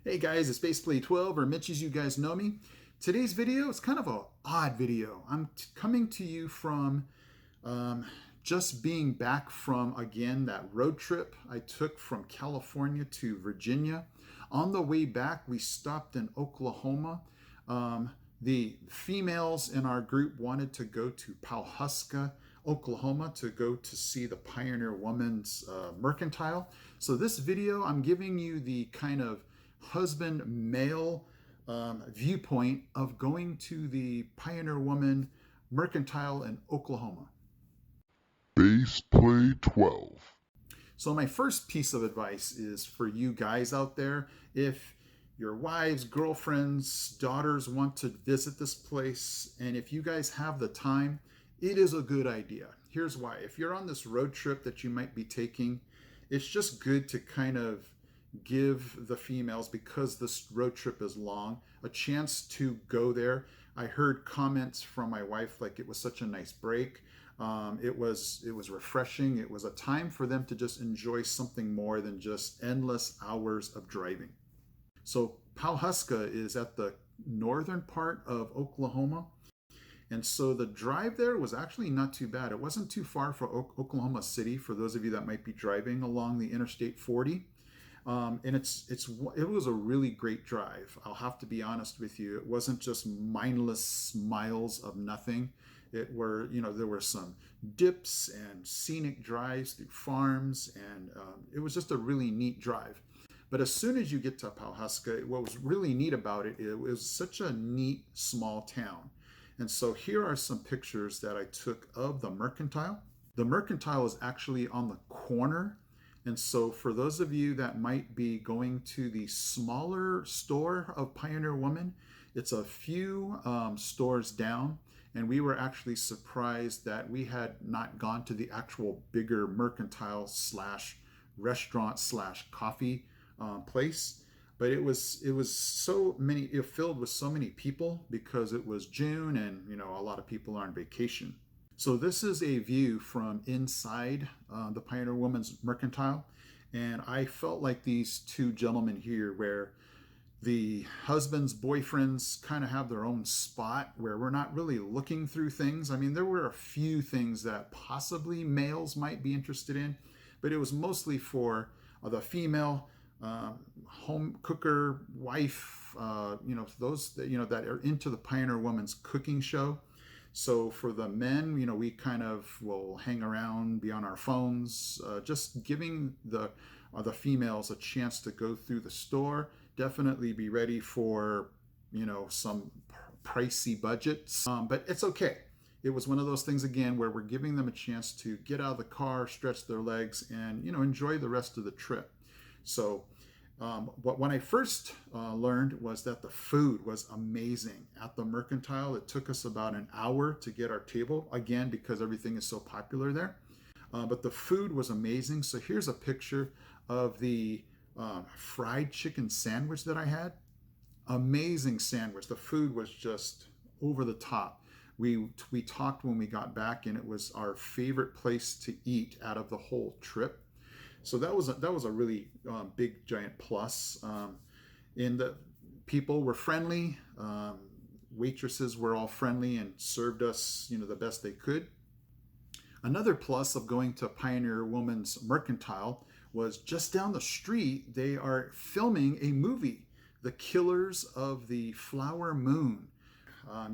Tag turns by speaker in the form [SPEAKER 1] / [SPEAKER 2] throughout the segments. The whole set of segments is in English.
[SPEAKER 1] Hey guys, it's Baseplay12 or Mitch as you guys know me. Today's video is kind of an odd video. I'm coming to you from um, just being back from, again, that road trip I took from California to Virginia. On the way back, we stopped in Oklahoma. The females in our group wanted to go to Pawhuska, Oklahoma to go to see the Pioneer Woman's Mercantile. So this video, I'm giving you the kind of husband male viewpoint of going to the Pioneer Woman Mercantile in Oklahoma.
[SPEAKER 2] Base Play 12.
[SPEAKER 1] So, my first piece of advice is for you guys out there. If your wives, girlfriends, daughters want to visit this place, and if you guys have the time, it is a good idea. Here's why. If you're on this road trip that you might be taking, it's just good to kind of give the females, because this road trip is long, a chance to go there. I heard comments from my wife like it was such a nice break. It was refreshing. It was a time for them to just enjoy something more than just endless hours of driving. So Pawhuska is at the northern part of Oklahoma. And so the drive there was actually not too bad. It wasn't too far from Oklahoma City for those of you that might be driving along the Interstate 40. And it was a really great drive. I'll have to be honest with you. It wasn't just mindless miles of nothing. There were some dips and scenic drives through farms, and it was just a really neat drive. But as soon as you get to Pawhuska, what was really neat about it, it was such a neat small town. And so here are some pictures that I took of the Mercantile. The Mercantile is actually on the corner. And so for those of you that might be going to the smaller store of Pioneer Woman, it's a few stores down. And we were actually surprised that we had not gone to the actual bigger mercantile slash restaurant slash coffee place. But it was so many, it filled with so many people because it was June, and a lot of people are on vacation. So this is a view from inside the Pioneer Woman's Mercantile, and I felt like these two gentlemen here, where the husbands, boyfriends kind of have their own spot where we're not really looking through things. I mean, there were a few things that possibly males might be interested in, but it was mostly for the female home cooker, wife, those that are into the Pioneer Woman's cooking show. So for the men, we kind of will hang around, be on our phones, just giving the females a chance to go through the store. Definitely be ready for some pricey budgets, but it's okay. It was one of those things again where we're giving them a chance to get out of the car, stretch their legs, and enjoy the rest of the trip. So what when I first learned was that the food was amazing at the Mercantile. It took us about an hour to get our table, again because everything is so popular there. But the food was amazing. So here's a picture of the fried chicken sandwich that I had. Amazing sandwich. The food was just over the top. We talked when we got back, and it was our favorite place to eat out of the whole trip. So that was a really big giant plus. And the people were friendly. Waitresses were all friendly and served us the best they could. Another plus of going to Pioneer Woman's Mercantile was just down the street, they are filming a movie, The Killers of the Flower Moon.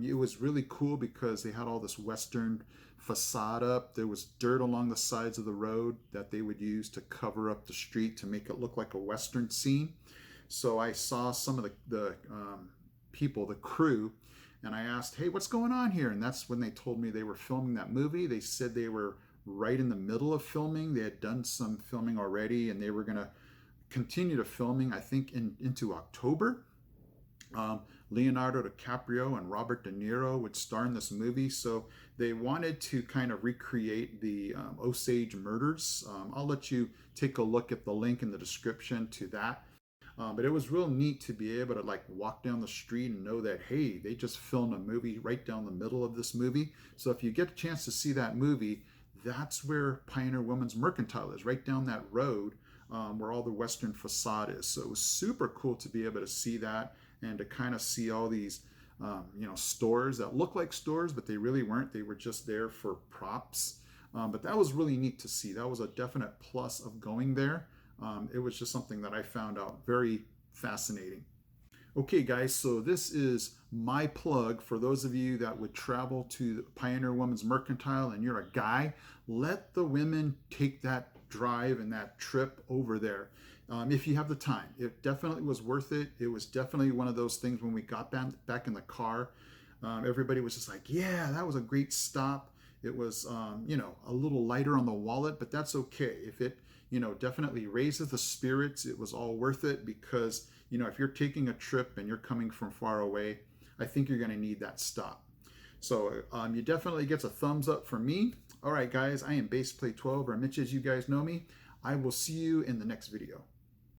[SPEAKER 1] It was really cool because they had all this Western facade up. There was dirt along the sides of the road that they would use to cover up the street to make it look like a Western scene. So I saw some of the people, the crew, and I asked, hey, what's going on here? And that's when they told me they were filming that movie. They said they were right in the middle of filming. They had done some filming already, and they were going to continue to filming, I think, into October. Leonardo DiCaprio and Robert De Niro would star in this movie. So they wanted to kind of recreate the Osage murders. I'll let you take a look at the link in the description to that. But it was real neat to be able to walk down the street and know that, hey, they just filmed a movie right down the middle of this movie. So if you get a chance to see that movie, that's where Pioneer Woman's Mercantile is, right down that road where all the western facade is. So it was super cool to be able to see that and to kind of see all these stores that look like stores, but they really weren't. They were just there for props. But that was really neat to see. That was a definite plus of going there. It was just something that I found out very fascinating. Okay, guys, so this is my plug for those of you that would travel to Pioneer Women's Mercantile and you're a guy. Let the women take that drive and that trip over there. If you have the time, it definitely was worth it. It was definitely one of those things when we got back in the car, everybody was just like, yeah, that was a great stop. It was, a little lighter on the wallet, but that's okay. If it, definitely raises the spirits, it was all worth it because, if you're taking a trip and you're coming from far away, I think you're going to need that stop. So you definitely gets a thumbs up from me. All right, guys, I am BassPlay12, or Mitch as you guys know me. I will see you in the next video.